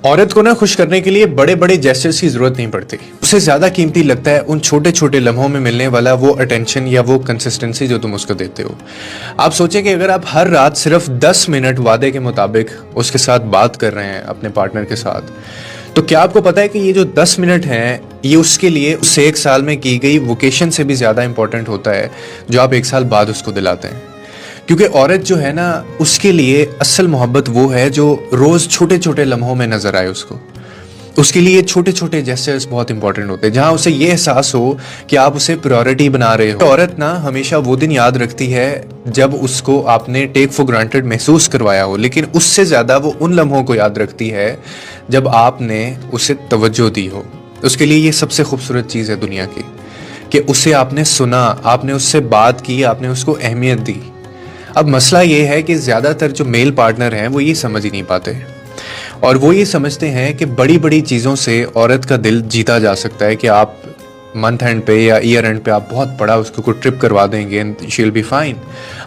औरत को ना खुश करने के लिए बड़े बड़े जेस्चर्स की जरूरत नहीं पड़ती। उससे ज्यादा कीमती लगता है उन छोटे छोटे लम्हों में मिलने वाला वो अटेंशन या वो कंसिस्टेंसी जो तुम उसको देते हो। आप सोचें कि अगर आप हर रात सिर्फ 10 मिनट वादे के मुताबिक उसके साथ बात कर रहे हैं अपने पार्टनर के साथ, तो क्या आपको पता है कि ये जो 10 मिनट हैं ये उसके लिए उससे 1 साल में की गई वोकेशन से भी ज्यादा इंपॉर्टेंट होता है जो आप 1 साल बाद उसको दिलाते हैं। क्योंकि औरत जो है ना, उसके लिए असल मोहब्बत वो है जो रोज छोटे छोटे लम्हों में नजर आए उसको। उसके लिए छोटे छोटे जेस्चर्स बहुत इंपॉर्टेंट होते हैं जहां उसे ये एहसास हो कि आप उसे प्रायोरिटी बना रहे हो। औरत ना हमेशा वो दिन याद रखती है जब उसको आपने टेक फॉर ग्रांटेड महसूस करवाया हो, लेकिन उससे ज्यादा वो उन लम्हों को याद रखती है जब आपने उसे तवज्जो दी हो। उसके लिए ये सबसे खूबसूरत चीज़ है दुनिया की कि उसे आपने सुना, आपने उससे बात की, आपने उसको अहमियत दी। अब मसला ये है कि ज़्यादातर जो मेल पार्टनर हैं वो ये समझ ही नहीं पाते, और वो ये समझते हैं कि बड़ी बड़ी चीज़ों से औरत का दिल जीता जा सकता है कि आप मंथ एंड पे या ईयर एंड पे आप बहुत बड़ा उसको कोई ट्रिप करवा देंगे and she will be fine.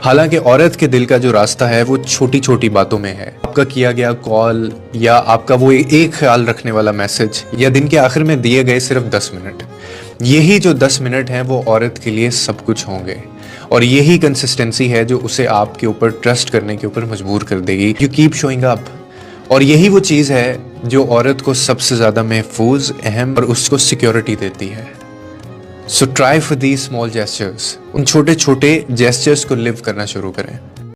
हालांकि औरत के दिल का जो रास्ता है वो छोटी छोटी बातों में है। आपका किया गया कॉल या आपका वो एक ख्याल रखने वाला मैसेज या दिन के आखिर में दिए गए सिर्फ 10 मिनट, यही जो 10 मिनट हैं वो औरत के लिए सब कुछ होंगे। और यही कंसिस्टेंसी है जो उसे आपके ऊपर ट्रस्ट करने के ऊपर मजबूर कर देगी। You keep showing up. और यही वो चीज़ है जो औरत को सबसे ज़्यादा महफूज, अहम और उसको सिक्योरिटी देती है। So try for these small gestures. उन छोटे छोटे जेस्चर्स को लिव करना शुरू करें।